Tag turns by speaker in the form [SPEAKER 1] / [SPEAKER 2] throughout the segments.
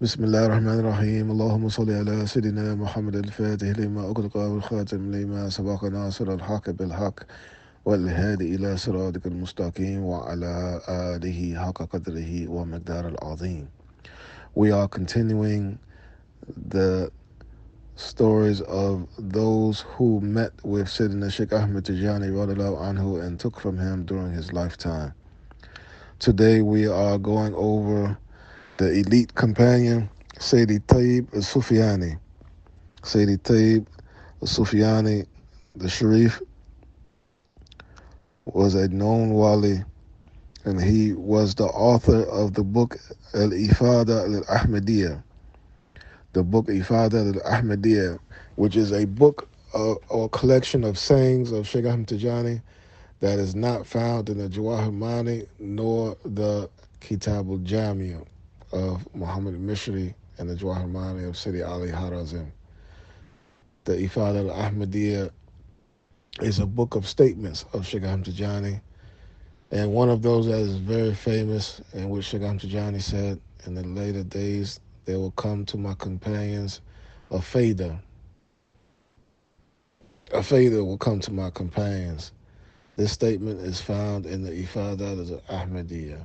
[SPEAKER 1] بسم الله الرحمن الرحيم اللهم صل على سيدنا محمد الفاتح لما أغلق والخاتم لما سبق ناصر الحق بالحق والهادي إلى صراطك المستقيم وعلى آله حق قدره ومقدار العظيم. We are continuing the stories of those who met with Sayyidina Shaykh Ahmad Tijani radiallahu anhu and took from him during his lifetime. Today we are going over the elite companion, Sidi Taib al-Sufiani. Sidi Taib al-Sufiani, the Sharif, was a known wali, and he was the author of the book Al-Ifada al-Ahmadiyya, the book Ifada al-Ahmadiyya, which is a book or collection of sayings of Shaykh Ahmad Tijani that is not found in the Jawahir Mani nor the Kitab al-Jamia of Muhammad Mishri and the Jawahir Mani of Sidi Ali Harazim. The Ifada al-Ahmadiyya is a book of statements of Shaykh Ahmad Tijani, and one of those that is very famous, in which Shaykh Ahmad Tijani said, in the later days, there will come to my companions a fader. A fader will come to my companions. This statement is found in the Ifada al-Ahmadiyya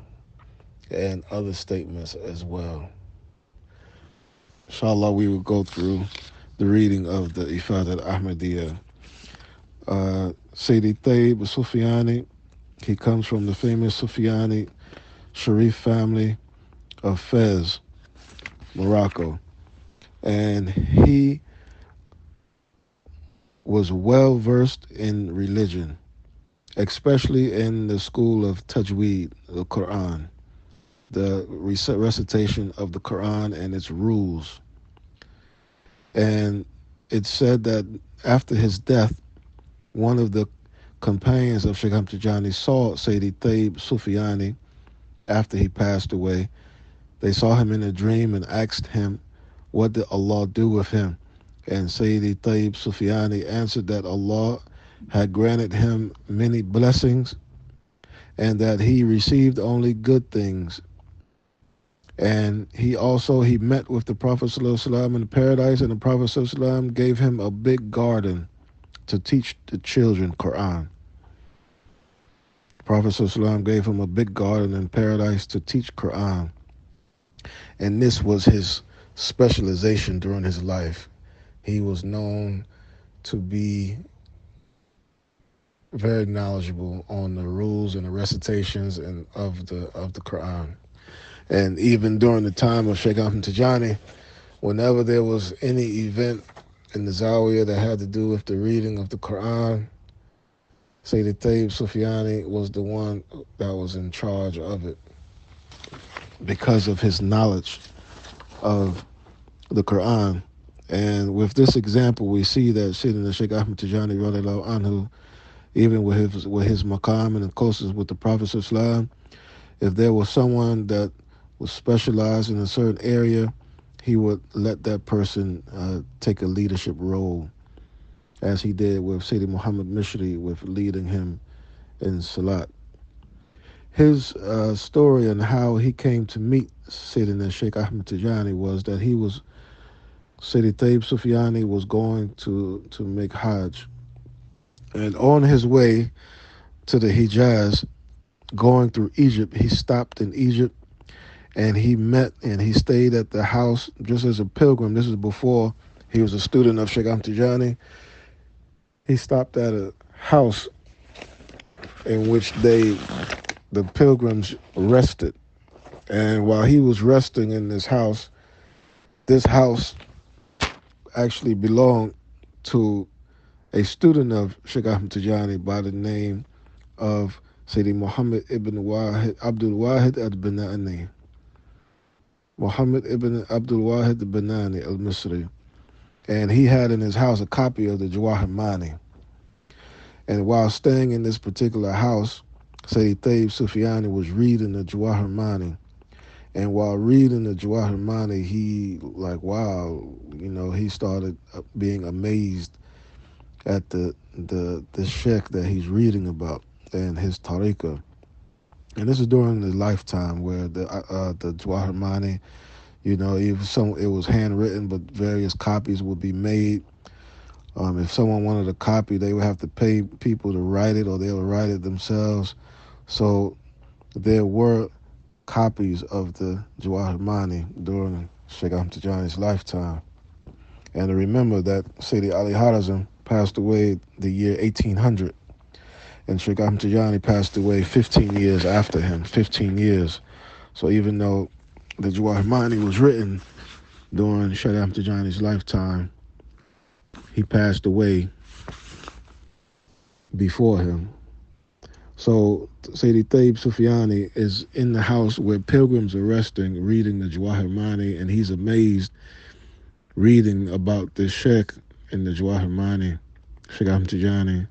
[SPEAKER 1] and other statements as well. Inshallah, we will go through the reading of the Ifada al-Ahmadiyya. Sidi Taib Sufiani, he comes from the famous Sufiani Sharif family of Fez, Morocco. And he was well versed in religion, especially in the school of Tajweed, the Quran, the recitation of the Quran and its rules. And it's said that after his death, one of the companions of Shaykh Ahmad Tijani saw Sayyidi Taib Sufiani after he passed away. They saw him in a dream and asked him, what did Allah do with him? And Sayyidi Taib Sufiani answered that Allah had granted him many blessings and that he received only good things. And he met with the Prophet ﷺ in paradise, and the Prophet ﷺ gave him a big garden to teach the children Quran. Prophet ﷺ gave him a big garden in paradise to teach Quran. And this was his specialization during his life. He was known to be very knowledgeable on the rules and the recitations and of the Quran. And even during the time of Shaykh Ahmad Tijani, whenever there was any event in the Zawiya that had to do with the reading of the Quran, Sayyid Taib Sufiani was the one that was in charge of it because of his knowledge of the Quran. And with this example, we see that Sayyidina Shaykh Ahmad Tijani radiallahu anhu, even with his maqam and the closest with the Prophet ﷺ, if there was someone that was specialized in a certain area, he would let that person take a leadership role, as he did with Sidi Muhammad Mishri, with leading him in Salat. His story and how he came to meet Sayyidina Shaykh Ahmad Tijani was that Sidi Taib Sufiani was going to make Hajj. And on his way to the Hijaz, going through Egypt, he stopped in Egypt, and he stayed at the house just as a pilgrim. This is before he was a student of Shaykh Ahmad Tijani. He stopped at a house in which the pilgrims rested. And while he was resting in this house actually belonged to a student of Shaykh Ahmad Tijani by the name of Sidi Muhammad ibn Abdul Wahid al-Banani. Muhammad ibn Abdul Wahid al-Banani al-Misri. And he had in his house a copy of the Jawahir Mani. And while staying in this particular house, Sayyid Taib Sufiani was reading the Jawahir Mani. And while reading the Jawahir Mani, he he started being amazed at the sheikh that he's reading about and his tariqah. And this is during the lifetime where the Jawahir Mani Even some it was handwritten, but various copies would be made. If someone wanted a copy, they would have to pay people to write it, or they would write it themselves. So there were copies of the Jawahir Mani during Shaykh Ahmad Tijani's lifetime. And to remember that Sidi Ali Harazim passed away the year 1800, and Shaykh Ahmad Tijani passed away 15 years after him, 15 years. So even though the Jawahir Mani was written during Shaykh Ahmad Tijani's lifetime, he passed away before him. So Sayyidi Taib Sufiani is in the house where pilgrims are resting, reading the Jawahir Mani, and he's amazed reading about this Sheikh in the Jawahir Mani, Shaykh Ahmad Tijani,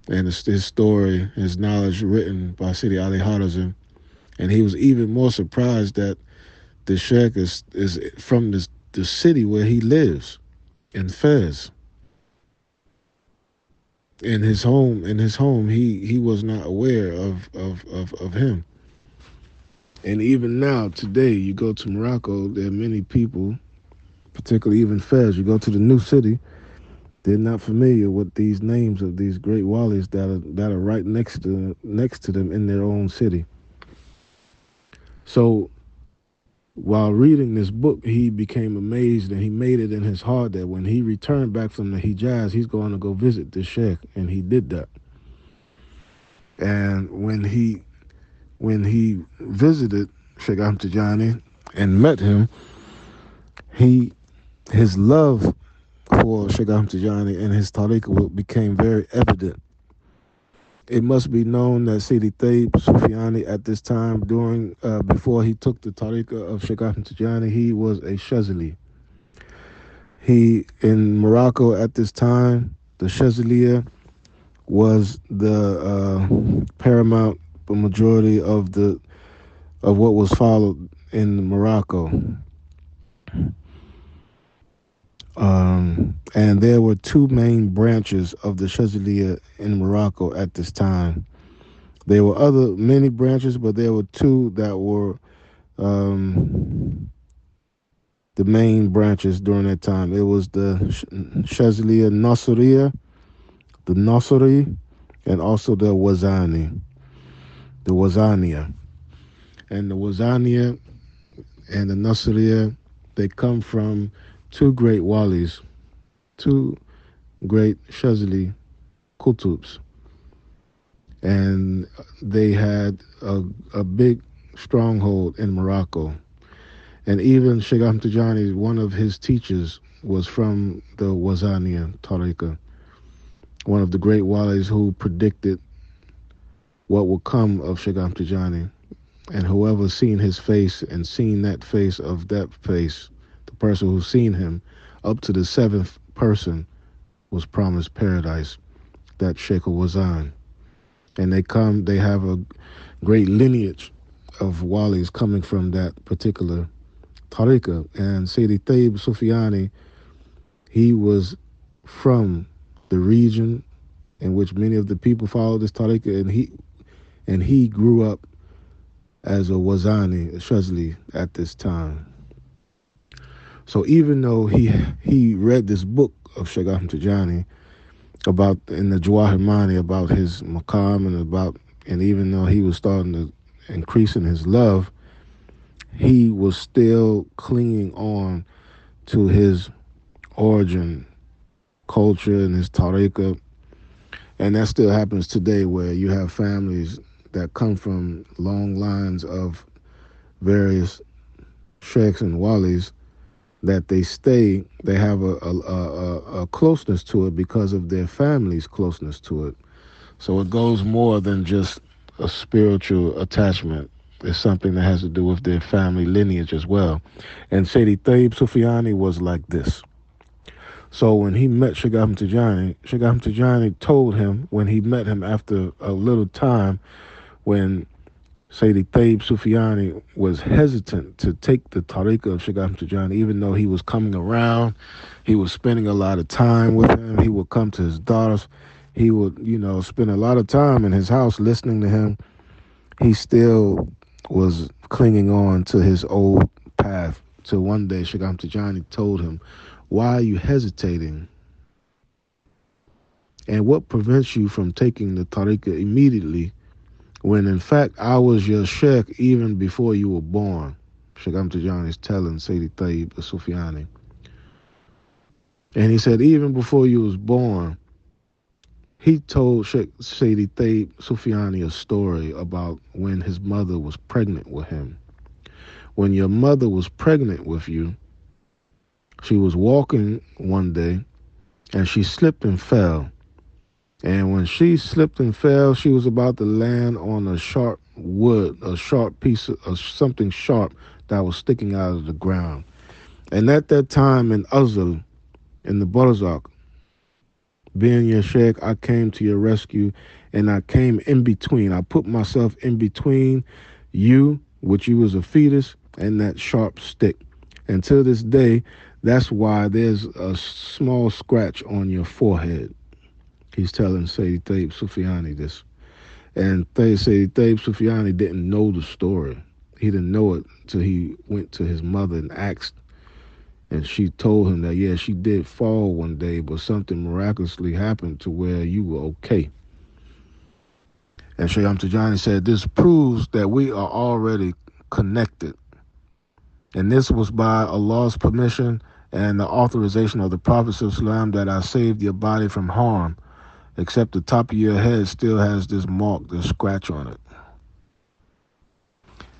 [SPEAKER 1] and his story, his knowledge written by Sidi Ali Harazim. And he was even more surprised that the Sheikh is from the city where he lives, in Fez. In his home, he was not aware of him. And even now, today, you go to Morocco, there are many people, particularly even Fez, you go to the new city, they're not familiar with these names of these great walis that are right next to them in their own city. So while reading this book, he became amazed, and he made it in his heart that when he returned back from the Hijaz, he's going to go visit this Sheikh, and he did that. And when he visited Shaykh Ahmad Tijani and met him, his love for Shaykh Ahmad Tijani and his tariqah became very evident. It must be known that Sidi Taib Sufiani at this time, before he took the tariqah of Shaykh Ahmad Tijani, he was a Shazali. He, in Morocco at this time, the Shazaliya was the paramount majority of what was followed in Morocco. And there were two main branches of the Shazaliya in Morocco at this time. There were many branches, but there were two that were the main branches during that time. It was the Shazaliya Nasriya, the Nasri, and also the Wazaniya. And the Wazaniya and the Nasriya, they come from two great walis, two great Shazali Qutubs. And they had a big stronghold in Morocco. And even Shaykh Ahmad Tijani, one of his teachers, was from the Wazaniya Tariqah, one of the great walis who predicted what would come of Shaykh Ahmad Tijani. And whoever seen his face and seen that face of that face, the person who seen him, up to the seventh person was promised paradise, that Sheikh Wazan. And they have a great lineage of walis coming from that particular tariqah. And Sayyidi Taib Sufiani, he was from the region in which many of the people followed this tariqah, and he grew up as a Wazani, a Shazli at this time. So even though he read this book of Shaykh Ahmad Tijani in the Jawahir Mani about his maqam and even though he was starting to increase in his love, he was still clinging on to his origin, culture, and his tariqah. And that still happens today, where you have families that come from long lines of various sheikhs and walis, that they have a closeness to it because of their family's closeness to it. So it goes more than just a spiritual attachment. It's something that has to do with their family lineage as well. And Sayyidi Taib Sufiani was like this. So when he met Shaykh Ahmad Tijani told him, when he met him after a little time, when Sayyidi Taib Sufiani was hesitant to take the tariqah of Shaykh Ahmad Tijani, even though he was coming around, he was spending a lot of time with him, he would come to his daughters, he would, spend a lot of time in his house listening to him. He still was clinging on to his old path. Till one day Shaykh Ahmad Tijani told him, "Why are you hesitating? And what prevents you from taking the tariqah immediately when in fact I was your sheikh even before you were born?" Shaykh Ahmad Tijani is telling Sidi Taib the Sufiani. And he said, even before you was born, he told Sheikh Sidi Taib Sufiani a story about when his mother was pregnant with him. When your mother was pregnant with you, she was walking one day and she slipped and fell. And when she slipped and fell, she was about to land on a sharp wood, a sharp piece of something sharp that was sticking out of the ground. And at that time in Azal, in the Barzakh, being your sheikh, I came to your rescue and I came in between. I put myself in between you, which you was a fetus, and that sharp stick. And to this day, that's why there's a small scratch on your forehead. He's telling Sayyid Taib Sufiani this. And Sayyid Taib Sufiani didn't know the story. He didn't know it until he went to his mother and asked. And she told him that, yeah, she did fall one day, but something miraculously happened to where you were okay. And Shaykh Ahmad Tijani said, this proves that we are already connected. And this was by Allah's permission and the authorization of the Prophet ﷺ that I saved your body from harm, except the top of your head still has this mark, this scratch on it.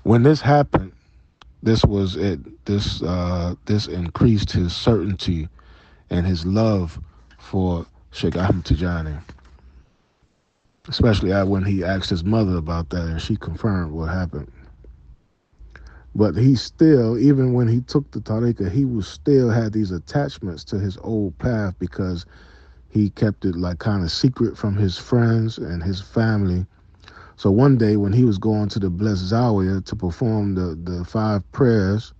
[SPEAKER 1] When this happened, this was it. This increased his certainty and his love for Shaykh Ahmad Tijani, especially when he asked his mother about that and she confirmed what happened. But he still, even when he took the tariqah, he was still had these attachments to his old path because he kept it like kind of secret from his friends and his family. So one day when he was going to the Blessed Zawiya to perform the 5 prayers,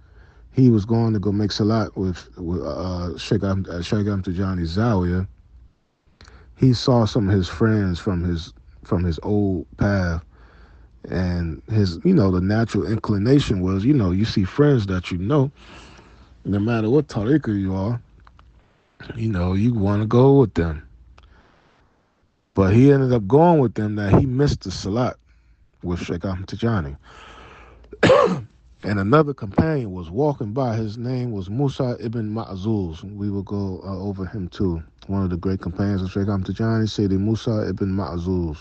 [SPEAKER 1] he was going to go make salat with Shaykh Ahmad Tijani's Zawiya. He saw some of his friends from his old path, and his, the natural inclination was, you see friends that no matter what tariqah you are, you want to go with them. But he ended up going with them that he missed the salat with Shaykh Ahmad Tijani. And another companion was walking by. His name was Musa ibn Ma'zuz. We will go over him too. One of the great companions of Shaykh Ahmad Tijani, Sidi Musa ibn Ma'zuz.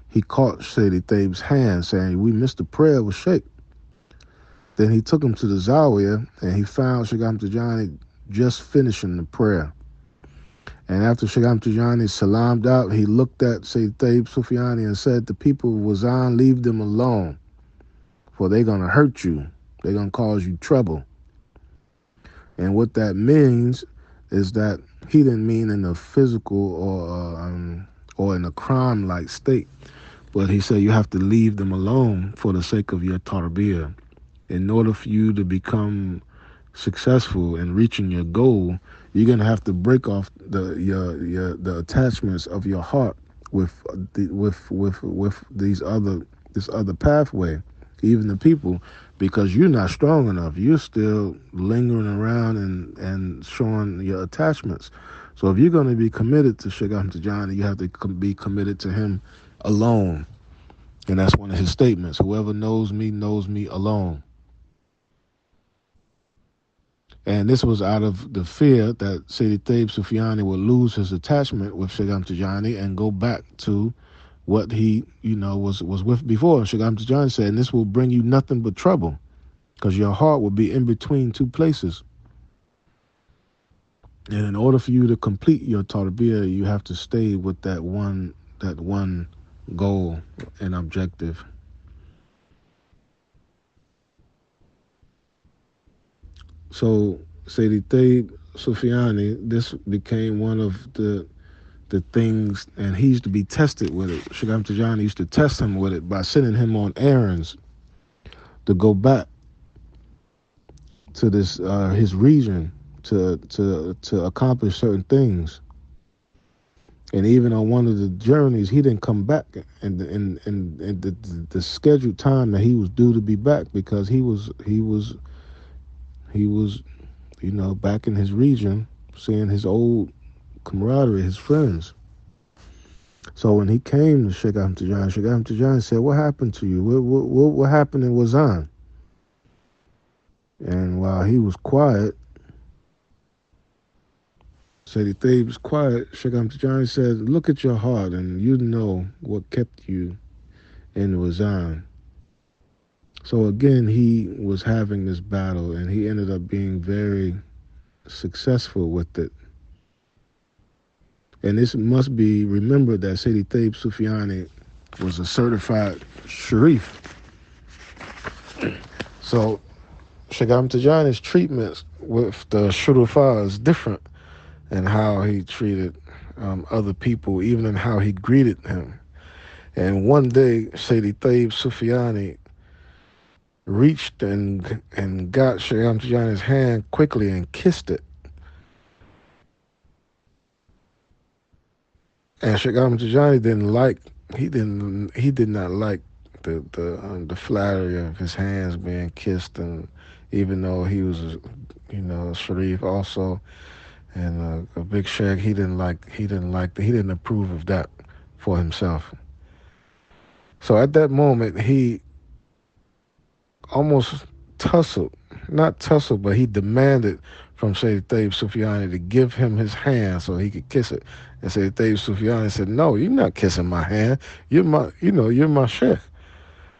[SPEAKER 1] He caught Sidi Taib's hand saying, we missed the prayer with Shaykh. Then he took him to the Zawiya and he found Shaykh Ahmad Tijani just finishing the prayer. And after Shaykh Ahmad Tijani salamed out, he looked at Sayyid Taib Sufiani and said, the people of Wazan, leave them alone, for they're going to hurt you. They're going to cause you trouble. And what that means is that he didn't mean in a physical or in a crime-like state, but he said you have to leave them alone for the sake of your tarbiyah. In order for you to become successful in reaching your goal, you're gonna have to break off the attachments of your heart with this other pathway, even the people, because you're not strong enough. You're still lingering around and showing your attachments. So if you're going to be committed to Shaykh Ahmad Tijani, you have to be committed to him alone. And that's one of his statements. Whoever knows me alone. And this was out of the fear that Sidi Taib Sufiani would lose his attachment with Shaykh Ahmad Tijani and go back to what he, was with before. Shaykh Ahmad Tijani said, and this will bring you nothing but trouble, because your heart will be in between 2 places. And in order for you to complete your tarbiyah, you have to stay with that one goal and objective. So Sayyid Taib Sufiani, this became one of the things, and he used to be tested with it. Shaykh Ahmad Tijani used to test him with it by sending him on errands to go back to this his region to accomplish certain things. And even on one of the journeys, he didn't come back in the scheduled time that he was due to be back, because he was back in his region, seeing his old camaraderie, his friends. So when he came to Sheikh Ahmad Tijani said, "What happened to you? What happened in Wazan?" And while he was quiet, Sidi Taib was quiet. Sheikh Ahmad Tijani said, "Look at your heart, and you know what kept you in Wazan." So again, he was having this battle, and he ended up being very successful with it. And this must be remembered that Sidi Taib Sufiani was a certified Sharif. So Sheikh Ahmad Tijani's treatments with the Shurufa is different in how he treated other people, even in how he greeted him. And one day, Sidi Taib Sufiani reached and got Sheikh Ahmad Tijani's hand quickly and kissed it. And Sheikh Ahmad Tijani he did not like the flattery of his hands being kissed, and even though he was a Sharif also, and a big sheikh, he didn't approve of that for himself. So at that moment, he almost tussled, not tussled, but he demanded from Shaykh Taib Sufiani to give him his hand so he could kiss it. And Shaykh Taib Sufiani said, "No, you're not kissing my hand. You're my sheikh."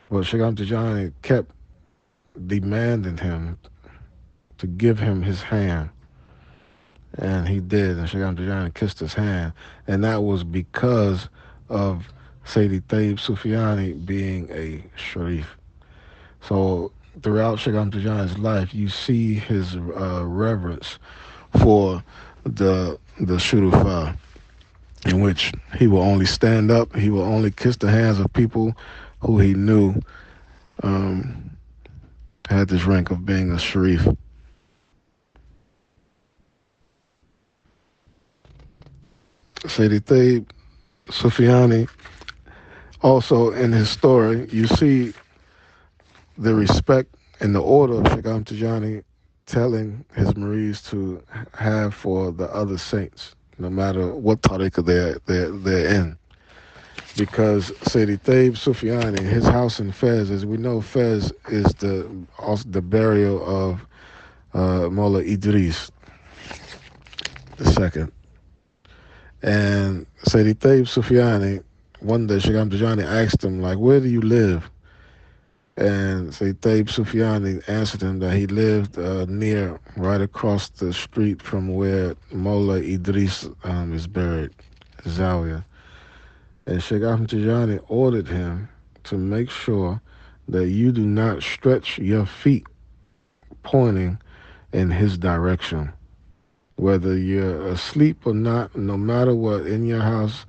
[SPEAKER 1] But Shaykh Ahmad Tijani kept demanding him to give him his hand. And he did, and Shaykh Ahmad Tijani kissed his hand. And that was because of Sayyidi Taib Sufiani being a Sharif. So throughout Shaykh Ahmad Tijani's life, you see his reverence for the Shurufa, in which he will only stand up, he will only kiss the hands of people who he knew um, had this rank of being a Sharif. Sayyidi Taib Sufiani, also in his story, you see the respect and the order of Shaykh Ahmad Tijani telling his murids to have for the other saints, no matter what tariqah they're in. Because Sayyidi Taib Sufiani, his house in Fez, as we know, Fez is the burial of Mullah Idris II. And Sayyidi Taib Sufiani, one day Shaykh Ahmad Tijani asked him, like, "Where do you live?" And Sayyid Taib Sufiani answered him that he lived right across the street from where Mullah Idris is buried, Zawiya. And Shaykh Ahmad Tijani ordered him to make sure that you do not stretch your feet pointing in his direction. Whether you're asleep or not, no matter what, in your house,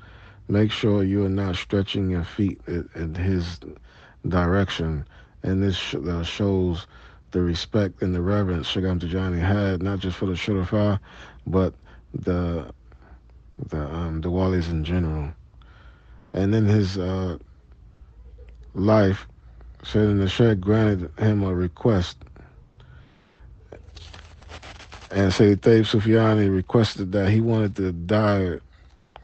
[SPEAKER 1] make sure you are not stretching your feet in his direction. And this shows the respect and the reverence Shaykh Ahmad Tijani had, not just for the Shurafa, but the the Walis in general. And in his life, Sayyidina the Shaykh granted him a request, and Sayyid Taib Sufiani requested that he wanted to die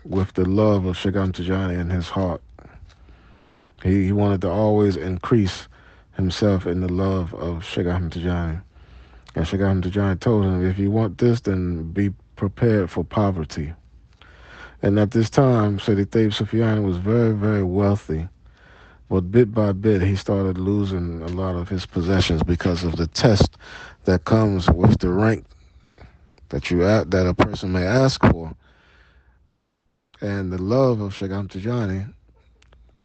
[SPEAKER 1] with the love of Shaykh Ahmad Tijani in his heart. He wanted to always increase himself in the love of Shaykh Ahmad Tijani. And Shaykh Ahmad Tijani told him, if you want this, then be prepared for poverty. And at this time, Sayyid Taib Sufiani was very, very wealthy. But bit by bit, he started losing a lot of his possessions because of the test that comes with the rank that a person may ask for. And the love of Shaykh Ahmad Tijani,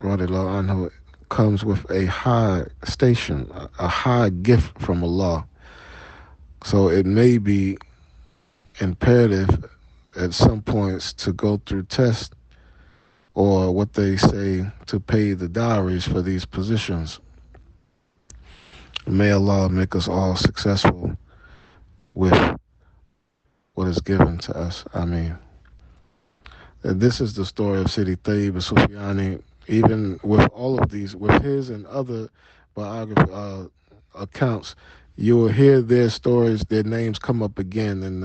[SPEAKER 1] radiallahu anhu, comes with a high station, a high gift from Allah. So it may be imperative at some points to go through tests, or what they say, to pay the dowries for these positions. May Allah make us all successful with what is given to us. Ameen. This is the story of Sidi Taib and Sufiani. Even with all of these, with his and other biography accounts, you will hear their stories, their names come up again in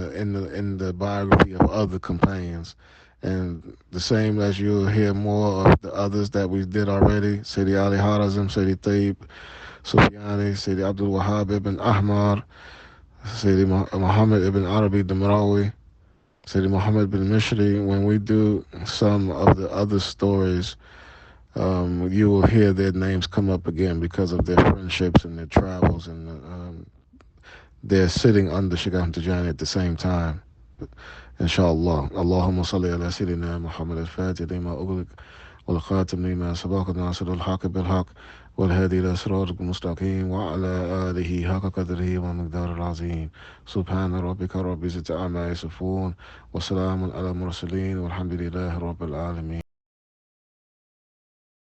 [SPEAKER 1] the biography of other companions, and the same as you'll hear more of the others that we did already: Sidi Ali Harazim, Sidi Taib, Sufiani, Sidi Abdul Wahab ibn Ahmar, Sidi Muhammad ibn Arabi Damrawi, Sidi Muhammad bin Mishri. When we do some of the other stories, you will hear their names come up again because of their friendships and their travels, and they're sitting under Shaykh Ahmad Tijani at the same time. Inshallah. Allahumma salli ala Sayyidina Muhammad al-Fatih lima ughliq والخاتم لما سبق ناصر الحق بالحق والهادي إلى صراطك المستقيم وعلى آله حق قدره ومقدار العظيم سبحان ربك رب العزة عما يصفون وسلام على المرسلين والحمد لله رب العالمين